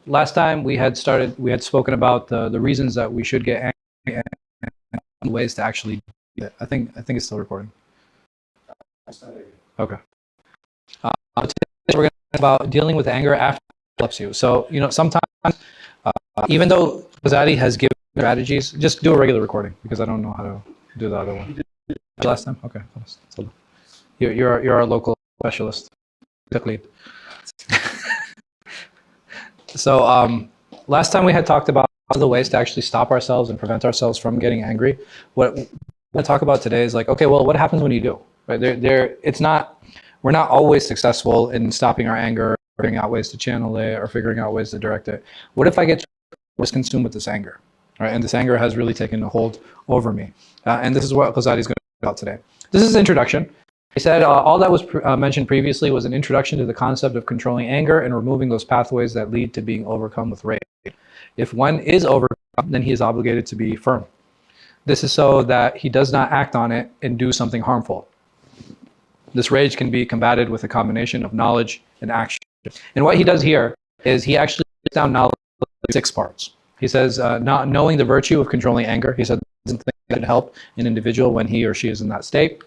Last time we had spoken about the reasons that we should get angry and ways to actually do it. I think it's still recording. Okay. Today we're going to talk about dealing with anger after it interrupts you. So, sometimes, even though Ghazāli has given strategies, just do a regular recording because I don't know how to do the other one. Last time? Okay. So you're our local specialist. So, last time we had talked about the ways to actually stop ourselves and prevent ourselves from getting angry. What we're going to talk about today is like, okay, well, what happens when you do? Right? We're not always successful in stopping our anger, figuring out ways to channel it, or figuring out ways to direct it. What if I get consumed with this anger? Right? And this anger has really taken a hold over me. And this is what Ghazāli is going to talk about today. This is an introduction. He said all that was mentioned previously was an introduction to the concept of controlling anger and removing those pathways that lead to being overcome with rage. If one is overcome, then he is obligated to be firm. This is so that he does not act on it and do something harmful. This rage can be combated with a combination of knowledge and action. And what he does here is he actually breaks down knowledge in 6 parts. He says, not knowing the virtue of controlling anger, he said, doesn't think that could help an individual when he or she is in that state.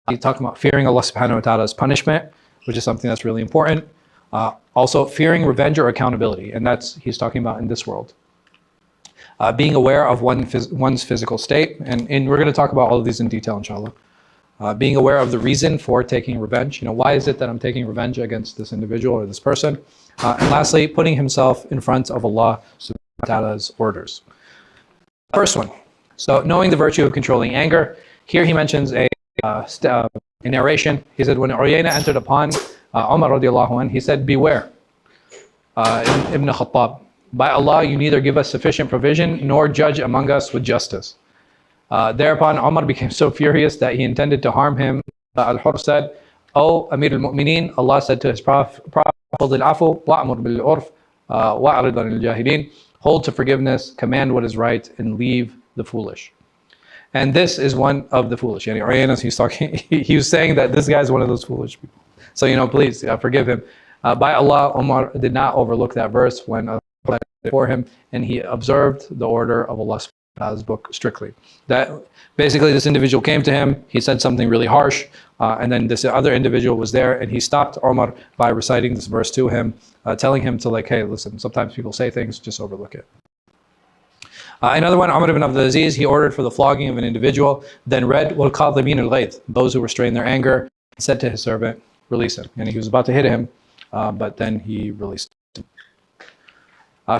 He's talking about fearing Allah subhanahu wa ta'ala's punishment, which is something that's really important. Also, fearing revenge or accountability, and he's talking about in this world. Being aware of one's physical state, and we're going to talk about all of these in detail, inshallah. Being aware of the reason for taking revenge. Why is it that I'm taking revenge against this individual or this person? And lastly, putting himself in front of Allah subhanahu wa ta'ala's orders. First one, so knowing the virtue of controlling anger. Here he mentions a narration. He said, when Uyayna entered upon Umar radiallahu anh, he said, beware, Ibn Khattab, by Allah, you neither give us sufficient provision nor judge among us with justice. Thereupon Umar became so furious that he intended to harm him. Al-Hur said, O Amir al-Mu'mineen, Allah said to his Prophet, hold to forgiveness, command what is right, and leave the foolish. And this is one of the foolish. He was saying that this guy is one of those foolish people. So, please forgive him. By Allah, Umar did not overlook that verse when for him, and he observed the order of Allah's book strictly. That basically this individual came to him, he said something really harsh, and then this other individual was there, and he stopped Umar by reciting this verse to him, telling him to hey, listen, sometimes people say things, just overlook it. Another one, Umar ibn Abdul Aziz, he ordered for the flogging of an individual, then read, وَالْقَاضِمِينَ الْغَيْظِ, those who restrain their anger, and said to his servant, release him. And he was about to hit him, but then he released him.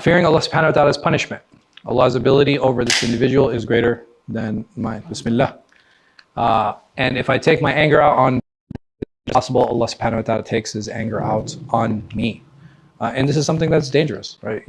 Fearing Allah subhanahu wa ta'ala's punishment. Allah's ability over this individual is greater than mine. Bismillah. And if I take my anger out on possible, Allah subhanahu wa ta'ala takes his anger out on me. And this is something that's dangerous, right?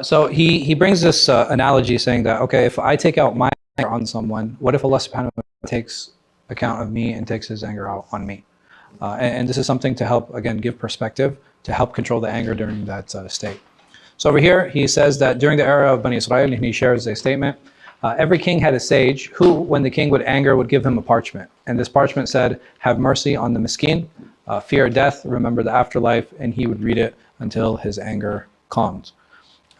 So he brings this analogy saying that, okay, if I take out my anger on someone, what if Allah subhanahu wa ta'ala takes account of me and takes his anger out on me? And this is something to help, again, give perspective, to help control the anger during that state. So over here, he says that during the era of Bani Israel, and he shares a statement, every king had a sage who, when the king would anger, would give him a parchment. And this parchment said, have mercy on the miskin, fear death, remember the afterlife, and he would read it until his anger calmed.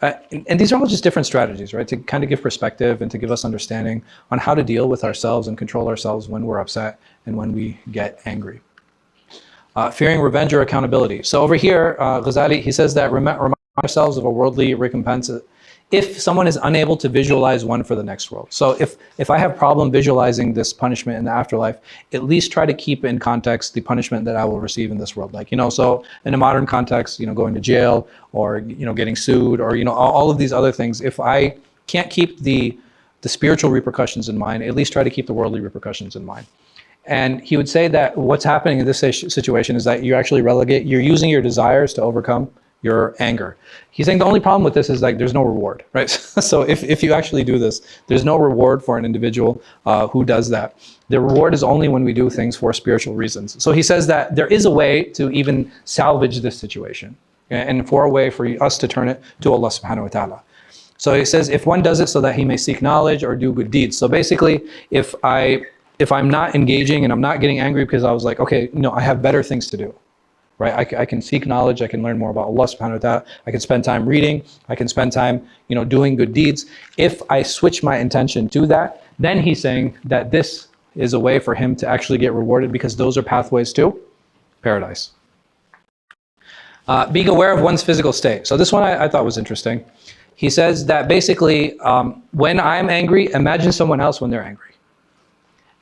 And these are all just different strategies, right? To kind of give perspective and to give us understanding on how to deal with ourselves and control ourselves when we're upset and when we get angry. Fearing revenge or accountability. So over here, Ghazāli, he says that remind ourselves of a worldly recompense if someone is unable to visualize one for the next world. So if I have problem visualizing this punishment in the afterlife, at least try to keep in context the punishment that I will receive in this world. Like, so in a modern context, going to jail or, getting sued or, all of these other things. If I can't keep the spiritual repercussions in mind, at least try to keep the worldly repercussions in mind. And he would say that what's happening in this situation is that you're using your desires to overcome your anger. He's saying the only problem with this is like there's no reward, right? So if you actually do this, there's no reward for an individual who does that. The reward is only when we do things for spiritual reasons. So he says that there is a way to even salvage this situation, and for a way for us to turn it to Allah subhanahu wa ta'ala. So he says if one does it so that he may seek knowledge or do good deeds. So basically, if I'm not engaging and I'm not getting angry because I was like, okay, I have better things to do. Right? I can seek knowledge, I can learn more about Allah subhanahu wa ta'ala, I can spend time reading, I can spend time, doing good deeds. If I switch my intention to that, then he's saying that this is a way for him to actually get rewarded because those are pathways to paradise. Being aware of one's physical state. So this one I thought was interesting. He says that basically, when I'm angry, imagine someone else when they're angry.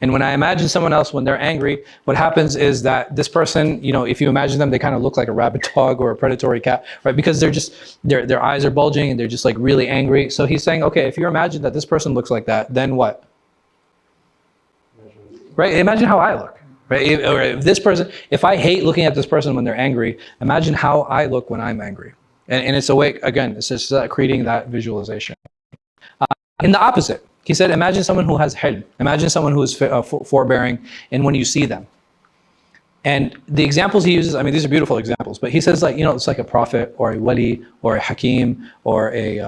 And when I imagine someone else when they're angry, what happens is that this person, if you imagine them, they kind of look like a rabid dog or a predatory cat, right? Because their eyes are bulging and they're just like really angry. So he's saying, okay, if you imagine that this person looks like that, then what? Right? Imagine how I look, right? Or if I hate looking at this person when they're angry, imagine how I look when I'm angry. And it's a way, again, it's just creating that visualization. In the opposite, he said, imagine someone who has hilm. Imagine someone who is forbearing, and when you see them. And the examples he uses, these are beautiful examples, but he says it's like a prophet or a wali or a hakim or a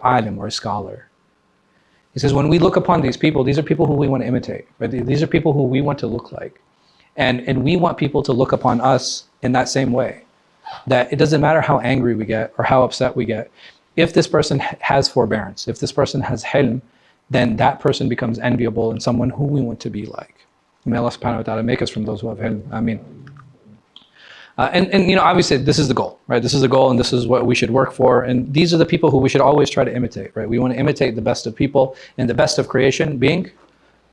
alim or a scholar. He says, when we look upon these people, these are people who we want to imitate. Right? These are people who we want to look like. And we want people to look upon us in that same way. That it doesn't matter how angry we get or how upset we get. If this person has forbearance, if this person has hilm, then that person becomes enviable and someone who we want to be like. May Allah subhanahu wa ta'ala make us from those who have hilm. Ameen. And obviously this is the goal, right? This is the goal and this is what we should work for. And these are the people who we should always try to imitate, right? We want to imitate the best of people and the best of creation being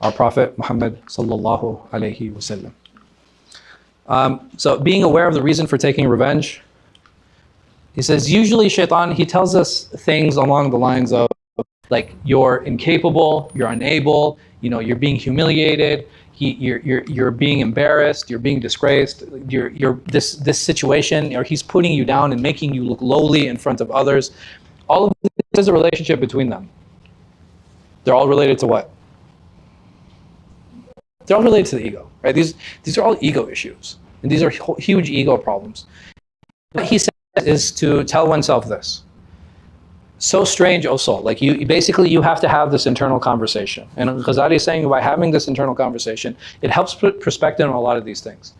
our Prophet Muhammad sallallahu alayhi wasallam. So being aware of the reason for taking revenge. He says, usually shaitan, he tells us things along the lines of like, you're incapable, you're unable, you're being humiliated, you're being embarrassed, you're being disgraced, you're this situation, or he's putting you down and making you look lowly in front of others. All of this is a relationship between them. They're all related to what? They're all related to the ego, right? These are all ego issues, and these are huge ego problems. What he says is to tell oneself this. So strange, O soul. Like you have to have this internal conversation. And Ghazāli is saying by having this internal conversation, it helps put perspective on a lot of these things.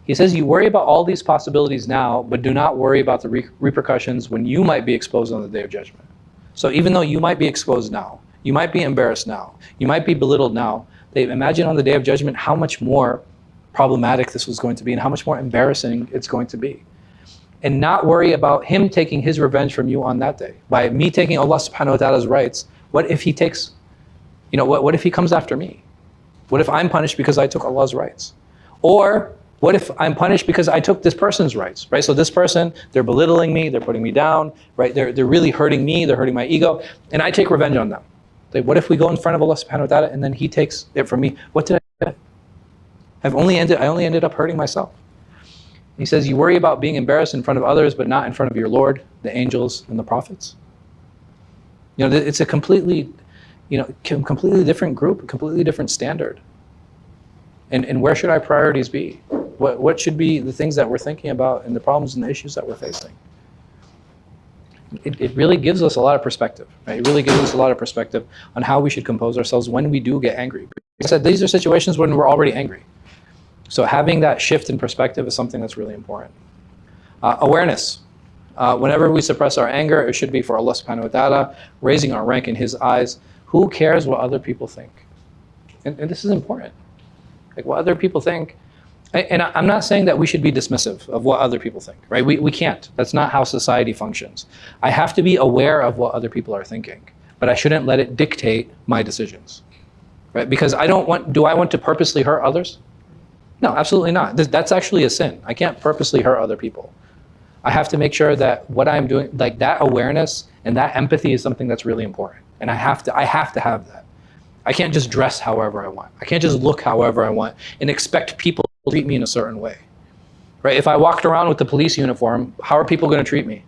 He says you worry about all these possibilities now, but do not worry about the repercussions when you might be exposed on the Day of Judgment. So even though you might be exposed now, you might be embarrassed now, you might be belittled now, imagine on the Day of Judgment how much more problematic this was going to be and how much more embarrassing it's going to be. And not worry about him taking his revenge from you on that day. By me taking Allah subhanahu wa ta'ala's rights, what if he takes, what if he comes after me? What if I'm punished because I took Allah's rights? Or What if I'm punished because I took this person's rights, right? So this person, they're belittling me, they're putting me down, right? They're really hurting me, they're hurting my ego, and I take revenge on them. Like, what if we go in front of Allah subhanahu wa ta'ala and then He takes it from me? What did I do? I only ended up hurting myself. He says, you worry about being embarrassed in front of others, but not in front of your Lord, the angels, and the prophets. It's a completely different group, a completely different standard. And where should our priorities be? What should be the things that we're thinking about and the problems and the issues that we're facing? It really gives us a lot of perspective, right? It really gives us a lot of perspective on how we should compose ourselves when we do get angry. Like I said, these are situations when we're already angry. So having that shift in perspective is something that's really important. Awareness. Whenever we suppress our anger, it should be for Allah subhanahu wa ta'ala, raising our rank in His eyes. Who cares what other people think? And this is important. Like, what other people think. And I'm not saying that we should be dismissive of what other people think, right? We can't. That's not how society functions. I have to be aware of what other people are thinking, but I shouldn't let it dictate my decisions, right? Because do I want to purposely hurt others? No, absolutely not. That's actually a sin. I can't purposely hurt other people. I have to make sure that what I'm doing, like that awareness and that empathy is something that's really important. And I have to have that. I can't just dress however I want. I can't just look however I want and expect people to treat me in a certain way, right? If I walked around with the police uniform, how are people going to treat me?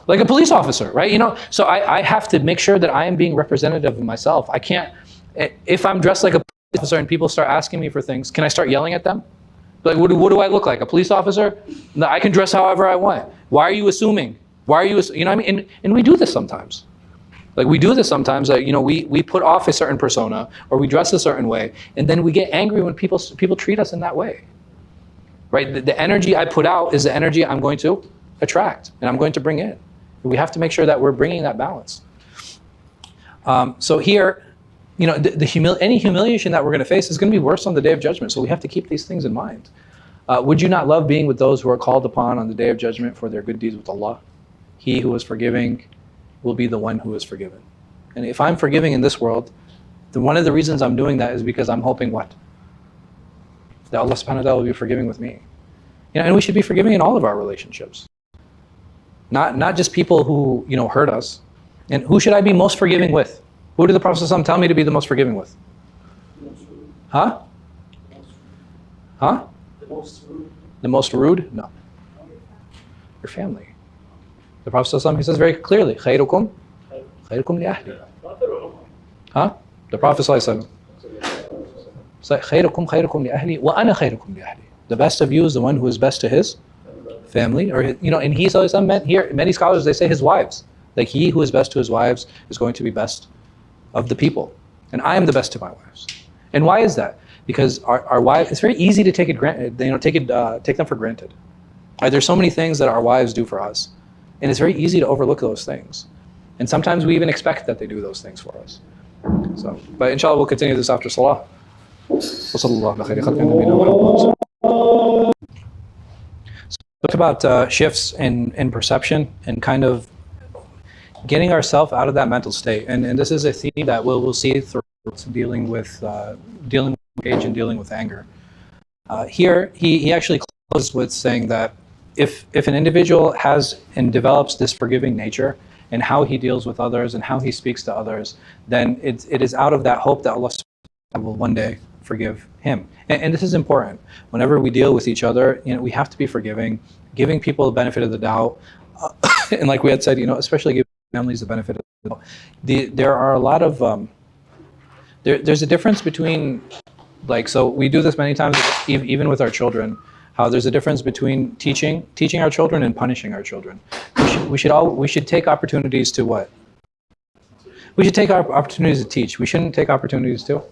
Like a police officer, right? So I have to make sure that I am being representative of myself. I can't, if I'm dressed like a police officer and people start asking me for things, can I start yelling at them? Like, what do I look like? A police officer? No, I can dress however I want. Why are you assuming? Why are you, you know what I mean? And we do this sometimes. Like, we do this sometimes, that we put off a certain persona or we dress a certain way, and then we get angry when people treat us in that way, right? The energy I put out is the energy I'm going to attract and I'm going to bring in. We have to make sure that we're bringing that balance. So here, any humiliation that we're going to face is going to be worse on the Day of Judgment. So we have to keep these things in mind. Would you not love being with those who are called upon on the Day of Judgment for their good deeds with Allah? He who is forgiving will be the one who is forgiven. And if I'm forgiving in this world, then one of the reasons I'm doing that is because I'm hoping what? That Allah subhanahu wa ta'ala will be forgiving with me. And we should be forgiving in all of our relationships. Not just people who hurt us. And who should I be most forgiving with? Who did the Prophet ﷺ tell me to be the most forgiving with? Huh? Huh? The most rude? No. Your family. The Prophet ﷺ, he says very clearly, خيركم لأهلي. Huh? The Prophet ﷺ. خيركم لأهلي وأنا خيركم لأهلي. The best of you is the one who is best to his family, or and he ﷺ meant here. Many scholars, they say his wives. Like, he who is best to his wives is going to be best of the people, and I am the best to my wives. And why is that? Because our wives, it's very easy to take them for granted. Right? There's so many things that our wives do for us, and it's very easy to overlook those things. And sometimes we even expect that they do those things for us. So, but inshallah, we'll continue this after salah. Talk about shifts in perception and kind of getting ourselves out of that mental state. And this is a theme that we'll see through dealing with rage and dealing with anger. Here, he actually closes with saying that if an individual has and develops this forgiving nature and how he deals with others and how he speaks to others, then it is out of that hope that Allah will one day forgive him. And this is important. Whenever we deal with each other, we have to be forgiving, giving people the benefit of the doubt. And like we had said, especially giving families the benefit of the doubt. There are a lot of, there's a difference between, so we do this many times, even with our children, how there's a difference between teaching our children and punishing our children. We should take opportunities to what? We should take our opportunities to teach. We shouldn't take opportunities to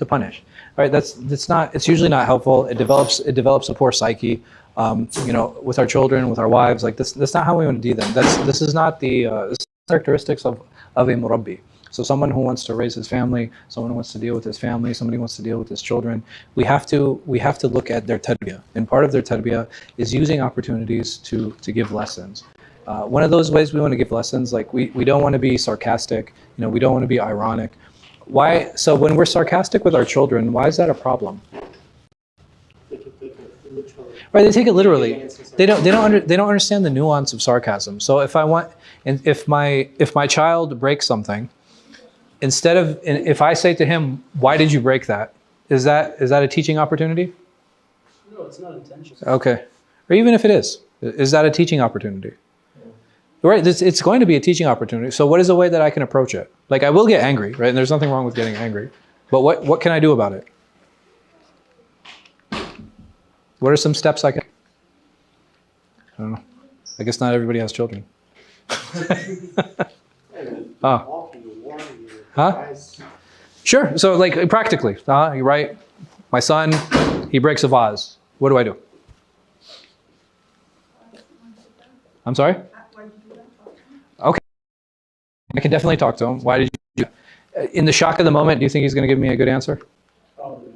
punish. Right? It's usually not helpful. It develops a poor psyche. With our children, with our wives, that's not how we want to do them. This is not the characteristics of a murabbi. So someone who wants to raise his family, someone who wants to deal with his family, somebody who wants to deal with his children, we have to look at their tarbiyah. And part of their tarbiyah is using opportunities to give lessons. One of those ways we want to give lessons, we don't want to be sarcastic, we don't want to be ironic. Why? So when we're sarcastic with our children, why is that a problem? Right, they take it literally. They don't understand the nuance of sarcasm. So if my child breaks something, if I say to him, "Why did you break that?" Is that a teaching opportunity? No, it's not intentional. Okay, or even if it is that a teaching opportunity? Right, it's going to be a teaching opportunity. So what is a way that I can approach it? Like, I will get angry, right? And there's nothing wrong with getting angry, but what can I do about it? What are some steps I can? I don't know. I guess not everybody has children. Huh? Sure. So, like, practically, you're right. My son, he breaks a vase. What do? I'm sorry? Okay. I can definitely talk to him. Why did you do that? In the shock of the moment, do you think he's going to give me a good answer? Probably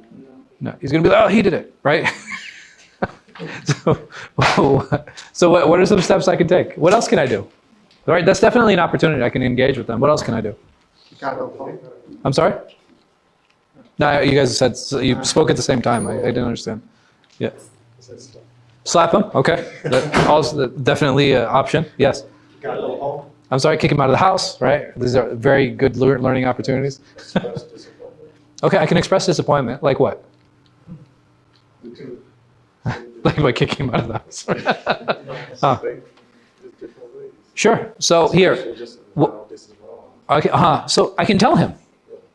No. He's going to be like, "Oh, he did it," right? So what are some steps I can take? What else can I do? All right, that's definitely an opportunity. I can engage with them. What else can I do? I'm sorry? No, you guys said, you spoke at the same time. I didn't understand. Yeah. Slap him? Okay. Also definitely an option. Yes. I'm sorry, kick him out of the house, right? These are very good learning opportunities. Okay, I can express disappointment. Like what? Like by kicking him out of the house. Sure. So here. Okay. So I can tell him,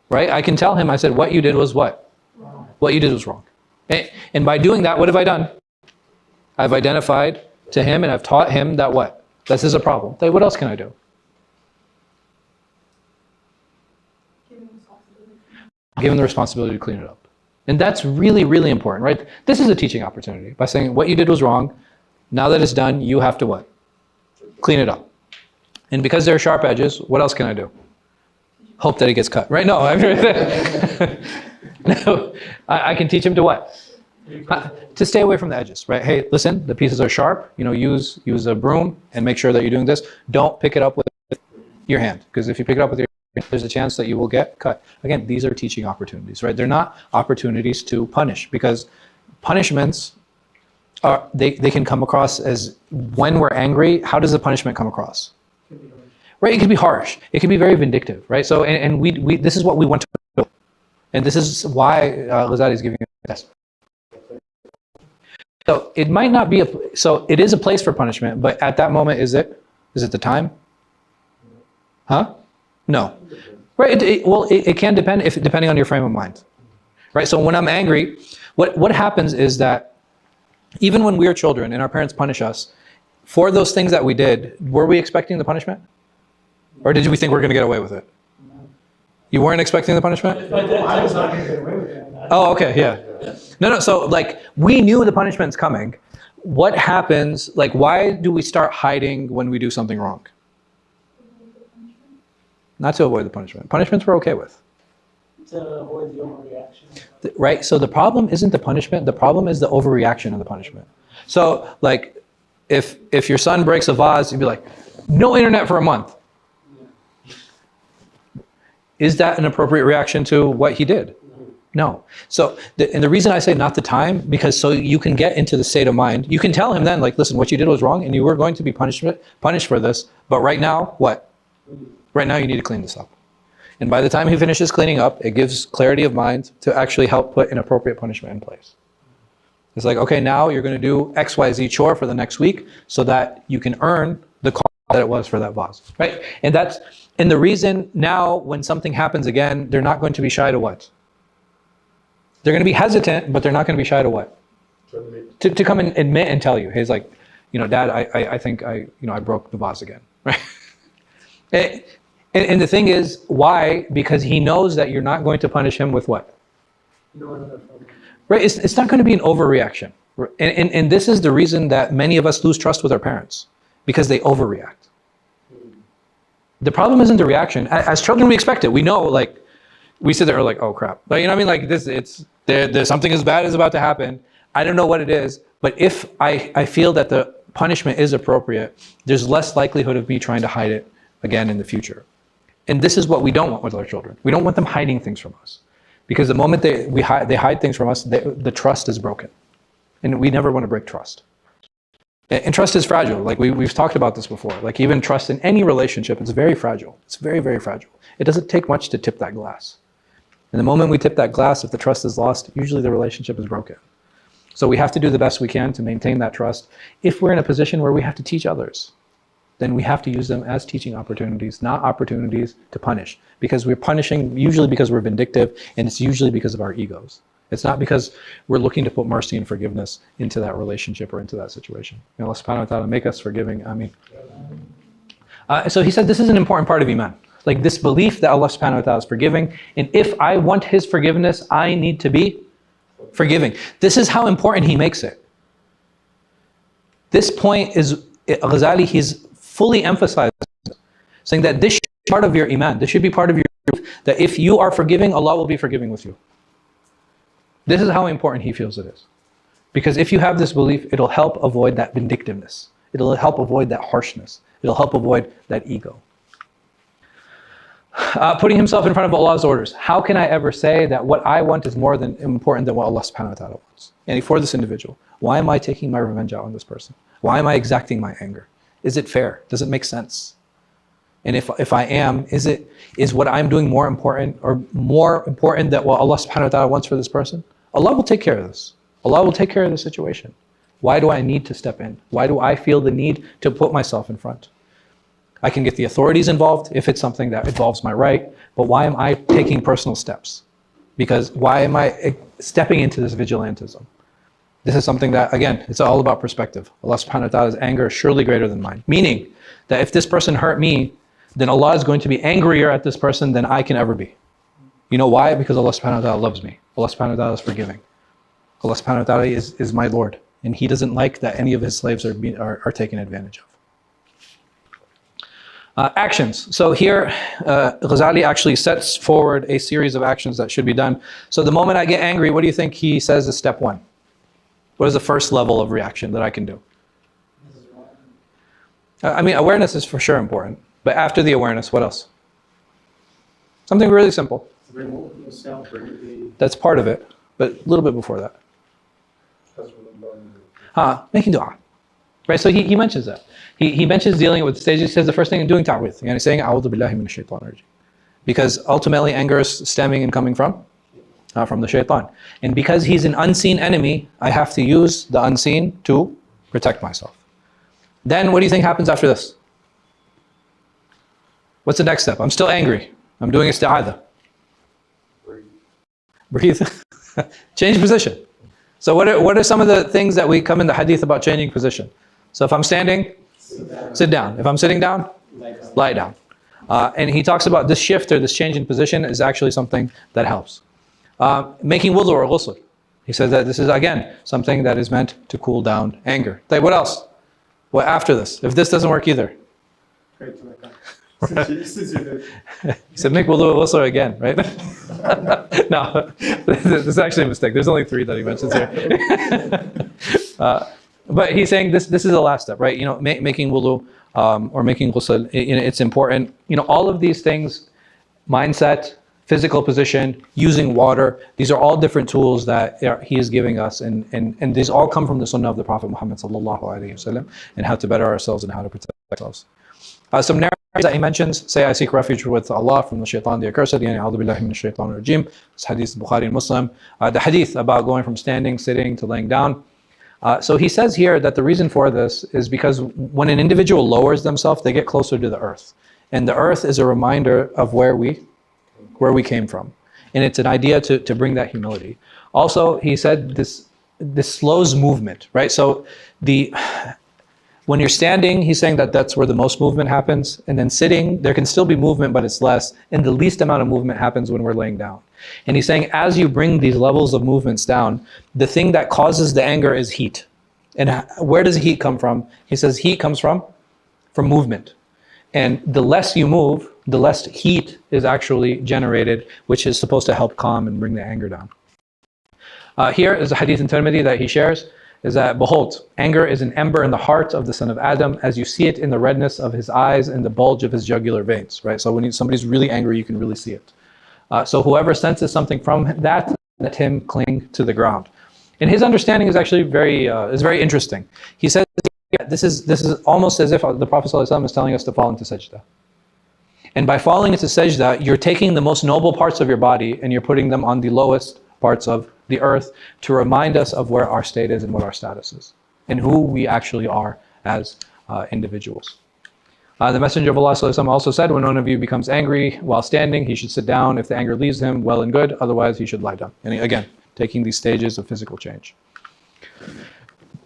right? I can tell him. I said, what you did was what? What you did was wrong. And by doing that, what have I done? I've identified to him and I've taught him that what? This is a problem. What else can I do? Give him the responsibility to clean it up. And that's really, really important, right? This is a teaching opportunity by saying what you did was wrong. Now that it's done, you have to what? Clean it up. And because there are sharp edges, what else can I do? Hope that it gets cut, right? No, no, I can teach him to what? To stay away from the edges, right? Hey, listen, the pieces are sharp. Use a broom and make sure that you're doing this. Don't pick it up with your hand, because if you pick it up with your hand, there's a chance that you will get cut. Again, these are teaching opportunities, right? They're not opportunities to punish, because punishments they can come across as, when we're angry, how does the punishment come across? Right? It can be harsh. It can be very vindictive, right? So, and we this is what we want to do. And this is why Ghazāli is giving us. So it might not be so it is a place for punishment, but at that moment, is it the time? Huh? No. Right? It can depend depending on your frame of mind. Right? So when I'm angry, what happens is that even when we are children and our parents punish us for those things that we did, were we expecting the punishment? Or did we think we're going to get away with it? You weren't expecting the punishment? I was not going to get away with it. Oh, okay, yeah. No, so like we knew the punishment's coming. What happens, like why do we start hiding when we do something wrong? Not to avoid the punishment. Punishments we're okay with. To avoid the overreaction. Right, so the problem isn't the punishment, the problem is the overreaction of the punishment. So like if your son breaks a vase, you'd be like, no internet for a month. Is that an appropriate reaction to what he did? No. So, and the reason I say not the time, because so you can get into the state of mind. You can tell him then, like, listen, what you did was wrong, and you were going to be punished for this. But right now, what? Right now, you need to clean this up. And by the time he finishes cleaning up, it gives clarity of mind to actually help put an appropriate punishment in place. It's like, okay, now you're going to do X, Y, Z chore for the next week, so that you can earn the cost that it was for that vase, right? And the reason now, when something happens again, they're not going to be shy to what? They're going to be hesitant, but they're not going to be shy to what? To come and admit and tell you. He's like, Dad, I think I broke the vase again, right? And the thing is, why? Because he knows that you're not going to punish him with what? Right? It's not going to be an overreaction. And this is the reason that many of us lose trust with our parents, because they overreact. The problem isn't the reaction. As children, we expect it. We know, like, we sit there like, oh crap. Like, you know what I mean? Like there's something as bad is about to happen. I don't know what it is, but if I feel that the punishment is appropriate, there's less likelihood of me trying to hide it again in the future. And this is what we don't want with our children. We don't want them hiding things from us, because the moment they hide things from us, the trust is broken. And we never want to break trust. And trust is fragile. Like we've talked about this before. Like even trust in any relationship, it's very fragile. It's very, very fragile. It doesn't take much to tip that glass. And the moment we tip that glass, if the trust is lost, usually the relationship is broken. So we have to do the best we can to maintain that trust. If we're in a position where we have to teach others, then we have to use them as teaching opportunities, not opportunities to punish. Because we're punishing usually because we're vindictive, and it's usually because of our egos. It's not because we're looking to put mercy and forgiveness into that relationship or into that situation. May Allah subhanahu wa ta'ala make us forgiving. Ameen. So he said this is an important part of Iman. Like this belief that Allah subhanahu wa ta'ala is forgiving, and if I want His forgiveness, I need to be forgiving. This is how important he makes it. This point is, Ghazāli, he's fully emphasized, saying that this should be part of your Iman. This should be part of your truth, that if you are forgiving, Allah will be forgiving with you. This is how important he feels it is. Because if you have this belief, it'll help avoid that vindictiveness. It'll help avoid that harshness. It'll help avoid that ego. Putting himself in front of Allah's orders. How can I ever say that what I want is more important than what Allah subhanahu wa ta'ala wants? And for this individual, why am I taking my revenge out on this person? Why am I exacting my anger? Is it fair? Does it make sense? And if I am, is what I'm doing more important than what Allah subhanahu wa ta'ala wants for this person? Allah will take care of this. Allah will take care of the situation. Why do I need to step in? Why do I feel the need to put myself in front? I can get the authorities involved if it's something that involves my right, but why am I taking personal steps? Because why am I stepping into this vigilantism? This is something that, again, it's all about perspective. Allah subhanahu wa ta'ala's anger is surely greater than mine. Meaning that if this person hurt me, then Allah is going to be angrier at this person than I can ever be. You know why? Because Allah subhanahu wa ta'ala loves me. Allah subhanahu wa ta'ala is forgiving. Allah subhanahu wa ta'ala is my Lord. And He doesn't like that any of His slaves are taken advantage of. Actions. So here, Ghazāli actually sets forward a series of actions that should be done. So the moment I get angry, what do you think he says is step one? What is the first level of reaction that I can do? I mean, awareness is for sure important. But after the awareness, what else? Something really simple. That's part of it. But a little bit before that. Making dua. Right, so he mentions that. He mentions dealing with stages. He says the first thing, doing ta'widh. And he's saying, A'udhu billahi minash shaitanir rajim. Because ultimately anger is stemming and coming from the shaitan. And because he's an unseen enemy, I have to use the unseen to protect myself. Then what do you think happens after this? What's the next step? I'm still angry. I'm doing isti'adha. Breathe. Change position. So what are some of the things that we come in the hadith about changing position? So if I'm standing, sit down. If I'm sitting down, lie down. And he talks about this shift or this change in position is actually something that helps. Making wudu or ghusl. He says that this is, again, something that is meant to cool down anger. What else? What after this? If this doesn't work either. He said make wudu or ghusl again, right? No, this is actually a mistake. There's only 3 that he mentions here. But he's saying this is the last step, right? You know, making wudu or making ghusl, it's important. You know, all of these things, mindset, physical position, using water, these are all different tools that he is giving us, and these all come from the sunnah of the Prophet Muhammad sallallahu alaihi wasallam, and how to better ourselves and how to protect ourselves. Some narratives that he mentions say, I seek refuge with Allah from the shaitan, the accursed, A'udhu billahi minash shaitanir rajim. This hadith, Bukhari and Muslim. The hadith about going from standing, sitting to laying down. So he says here that the reason for this is because when an individual lowers themselves, they get closer to the earth. And the earth is a reminder of where we came from. And it's an idea to bring that humility. Also, he said this slows movement, right? So when you're standing, he's saying that that's where the most movement happens. And then sitting, there can still be movement, but it's less. And the least amount of movement happens when we're laying down. And he's saying, as you bring these levels of movements down, the thing that causes the anger is heat. And where does heat come from? He says heat comes from movement. And the less you move, the less heat is actually generated, which is supposed to help calm and bring the anger down. Here is a hadith in Tirmidhi that he shares, is that, behold, anger is an ember in the heart of the son of Adam, as you see it in the redness of his eyes and the bulge of his jugular veins, right? So when somebody's really angry, you can really see it. So whoever senses something from that, let him cling to the ground. And his understanding is actually very interesting. He says, this is almost as if the Prophet ﷺ is telling us to fall into sajda. And by falling into sajda, you're taking the most noble parts of your body and you're putting them on the lowest parts of the earth to remind us of where our state is and what our status is and who we actually are as individuals. The Messenger of Allah ﷺ also said, when one of you becomes angry while standing, he should sit down. If the anger leaves him, well and good. Otherwise, he should lie down. And again, taking these stages of physical change.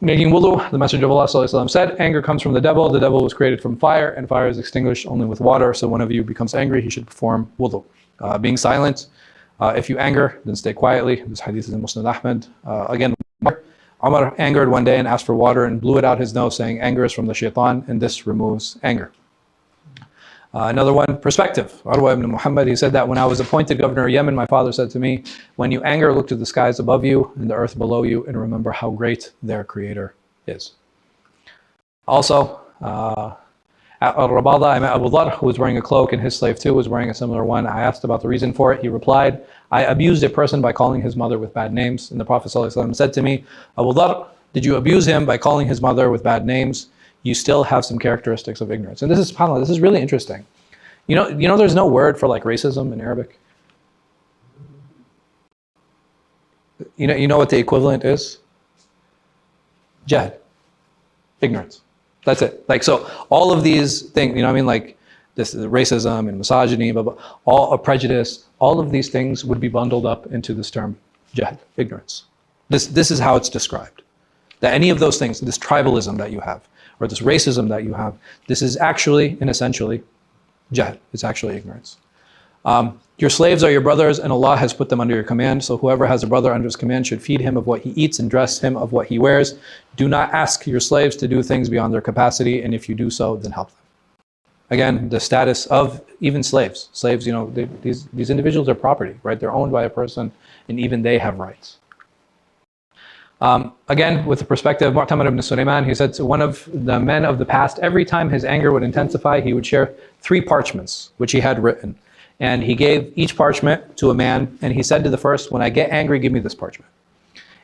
Making wudu, the Messenger of Allah ﷺ said, anger comes from the devil. The devil was created from fire, and fire is extinguished only with water. So one of you becomes angry, he should perform wudu. Being silent, if you anger, then stay quietly. This hadith is in Musnad Ahmad. Again, Umar angered one day and asked for water and blew it out his nose, saying, anger is from the shaitan, and this removes anger. Another one, perspective. Urwa ibn Muhammad, he said that when I was appointed governor of Yemen, my father said to me, when you anger, look to the skies above you and the earth below you, and remember how great their creator is. Also, at Al-Rabada, I met Abu Dhar, who was wearing a cloak, and his slave too was wearing a similar one. I asked about the reason for it. He replied, I abused a person by calling his mother with bad names. And the Prophet ﷺ said to me, Abu Dhar, did you abuse him by calling his mother with bad names? You still have some characteristics of ignorance. And this is, subhanAllah, this is really interesting. You know there's no word for like racism in Arabic? You know what the equivalent is? Jahl. Ignorance. That's it. Like, so all of these things, like this racism and misogyny, blah, blah, all a prejudice, all of these things would be bundled up into this term, jahl, ignorance. This is how it's described. That any of those things, this tribalism that you have, or this racism that you have, this is actually and essentially jahl. It's actually ignorance. Your slaves are your brothers, and Allah has put them under your command. So whoever has a brother under his command should feed him of what he eats and dress him of what he wears. Do not ask your slaves to do things beyond their capacity, and if you do so, then help them. Again, the status of even slaves. Slaves, these individuals are property, right? They're owned by a person, and even they have rights. Again, with the perspective of Mu'tamar ibn Sulaiman, he said to one of the men of the past, every time his anger would intensify, he would share 3 parchments, which he had written. And he gave each parchment to a man, and he said to the first, when I get angry, give me this parchment.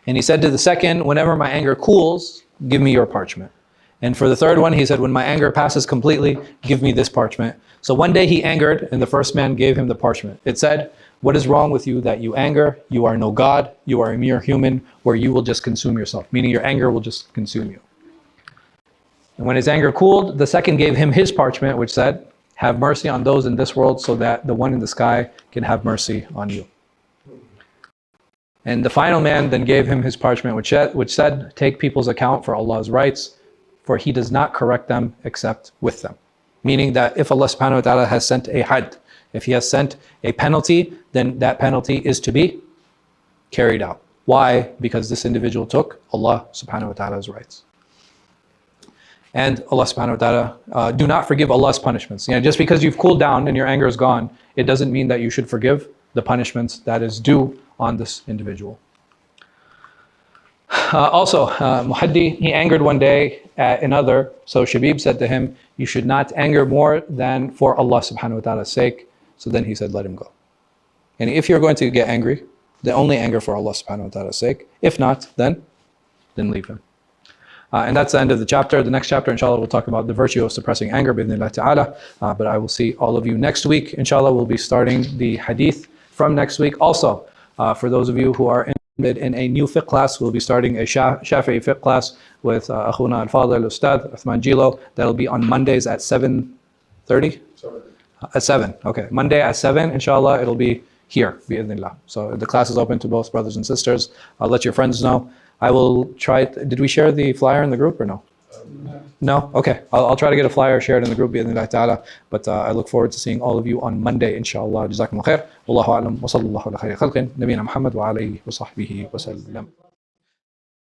And he said to the second, whenever my anger cools, give me your parchment. And for the third one, he said, when my anger passes completely, give me this parchment. So one day he angered, and the first man gave him the parchment. It said, what is wrong with you that you anger? You are no God, you are a mere human, where you will just consume yourself, meaning your anger will just consume you. And when his anger cooled, the second gave him his parchment, which said, have mercy on those in this world so that the one in the sky can have mercy on you. And the final man then gave him his parchment, which said, take people's account for Allah's rights, for He does not correct them except with them. Meaning that if Allah subhanahu wa ta'ala has sent a had, if He has sent a penalty, then that penalty is to be carried out. Why? Because this individual took Allah subhanahu wa ta'ala's rights. And Allah subhanahu wa ta'ala, do not forgive Allah's punishments. Just because you've cooled down and your anger is gone, it doesn't mean that you should forgive the punishments that is due on this individual. Also, Muhaddi, he angered one day at another. So Shabib said to him, you should not anger more than for Allah subhanahu wa ta'ala's sake. So then he said, let him go. And if you're going to get angry, then only anger for Allah subhanahu wa ta'ala's sake. If not, then leave him. And that's the end of the chapter. The next chapter, inshallah, we'll talk about the virtue of suppressing anger, bi'idhnillah ta'ala. But I will see all of you next week. Inshallah, we'll be starting the hadith from next week. Also, for those of you who are interested in a new fiqh class, we'll be starting a Shafi'i fiqh class with Akhuna al-Fadil, Ustad, Uthman Jilo. That'll be on Mondays at 7:30? At 7, okay. Monday at 7, inshallah, it'll be here, bi'idhnillah. So the class is open to both brothers and sisters. I'll let your friends know. I will try, did we share the flyer in the group or no? No? Okay. I'll try to get a flyer shared in the group, bi'idhnillah ta'ala. But I look forward to seeing all of you on Monday, inshallah. Jazakumullah khair. Wallahu a'lam. Wa sallallahu ala khayri khalqin. Nabiyina Muhammad wa alayhi wa sahbihi wa sallam.